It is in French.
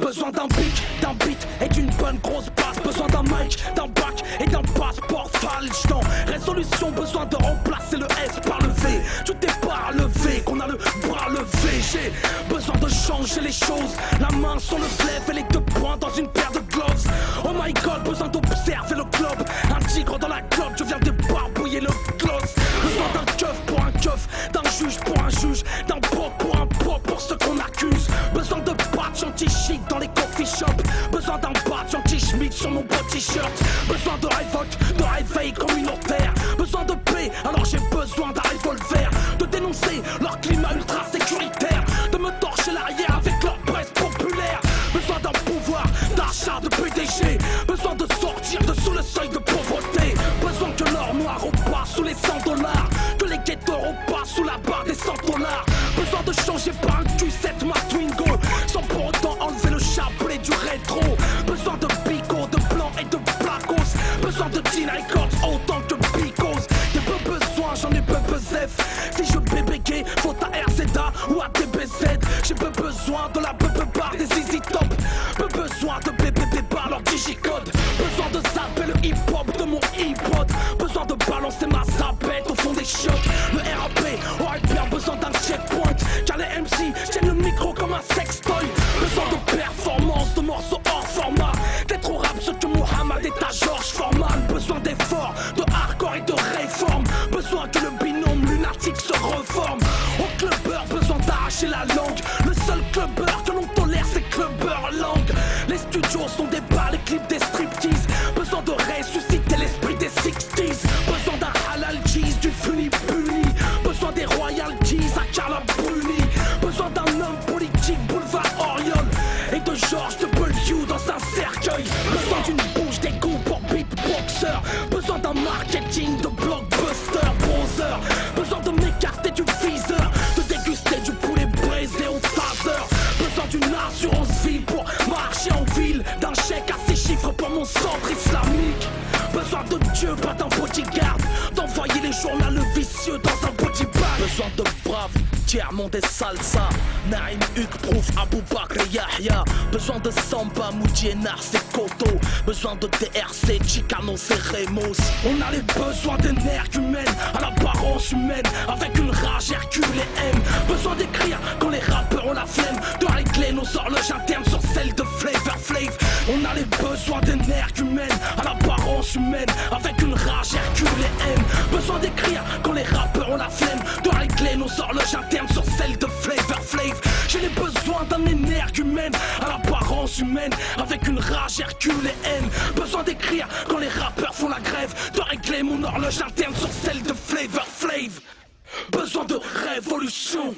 Besoin d'un pic, d'un beat et d'une bonne grosse basse. Besoin d'un mic, d'un bac et d'un passeport falche. Dans résolution, besoin de remplacer le S par le V. Tout est pas levé, qu'on a le bras levé. J'ai besoin de changer les choses. La main sur le fleuve et les deux poings dans une paire de gloves. Oh my god, besoin d'observer le globe. Un tigre dans la clope, je viens débarbouiller le gloss. Besoin d'un keuf pour un keuf, d'un juge pour un juge, d'un pop pour un pop pour ceux qu'on accuse. Besoin de patch anti-chic dans les coffee shops. Besoin d'un patch anti-schmidt sur mon beau t-shirt. Besoin de révolte, de réveil communautaire. Besoin de paix, alors j'ai besoin d'un revolver. De dénoncer leur climat ultra sécuritaire. De me torcher l'arrière avec leur presse populaire. Besoin d'un pouvoir d'achat de PDG. Besoin de sortir de sous le seuil de pauvreté. Besoin que l'or noir repasse sous les $100. Que les ghettos repassent sous la barre des $100. Besoin de changer par un Q7 ma Twingo. Sans pour autant enlever le chapelet du rétro. Besoin de bico, de blanc et de blacos. Besoin de Teen Records autant que Picos. J'ai peu besoin, j'en ai peu bezef. Si je BBG, faut à RZA ou à DBZ. J'ai peu besoin de la bar des Easy Top. Peu besoin de BBB par leur digicode. Besoin de zapper le hip hop de mon hip-hop. Besoin de balancer ma zapette au fond des chiottes. Le RAP aurait bien besoin d'un checkpoint. Car les MC tiennent le micro comme un sextoy. Besoin de performance, de morceaux hors format. D'être au rap ce que Mohamed est à Georges Foreman. Besoin d'efforts, de hardcore et de réforme. Besoin que le binôme lunatique se reforme. Au clubbeur, besoin d'arracher la langue. Le seul clubbeur que l'on tolère c'est clubbeur langue. Les studios sont des bars, les clips des striptease. Besoin de ressusciter l'esprit des 60s. Besoin d'un halal cheese, du funny bunny. Besoin des royalties à Carla Bruni. Besoin d'un homme politique, boulevard Oriol. Et de George W dans un cercueil. Besoin d'une bouche d'égout pour beatboxer. Besoin d'un marketing de blockbuster, browser. Besoin de m'écarter du viseur. De déguster du poulet braisé au taser. Besoin d'une assurance vie pour marcher en ville. D'un chèque à 6 chiffres pour mon centre islamique. Besoin de Dieu, pas d'un bodyguard. D'envoyer les journaux vicieux dans un body bag. Besoin de braves, tiers-monde et salsa. Naïm, Hugues, Prouf, Abou Bakr et Yahya. Besoin de Samba, Moudienar, c'est Koto. Besoin de DRC, Chicano, c'est Remos. On a les besoins d'énergumènes, à l'apparence humaine, avec une rage Hercule et M. Besoin d'écrire quand les rappeurs ont la flemme. De régler nos horloges internes sur celles de Flavor Flav. On a les besoins d'énergumènes, à l'apparence humaine, avec une rage Hercule et M. Besoin d'écrire quand les rappeurs ont la flemme. De régler nos horloges internes sur celles de Flavor Flav. J'ai les besoins d'un énergumène, à l'apparence humaine, avec une rage Hercule et M. Besoin d'écrire quand les rappeurs font la grève. De régler mon horloge interne sur celle de Flavor Flav. Besoin de révolution.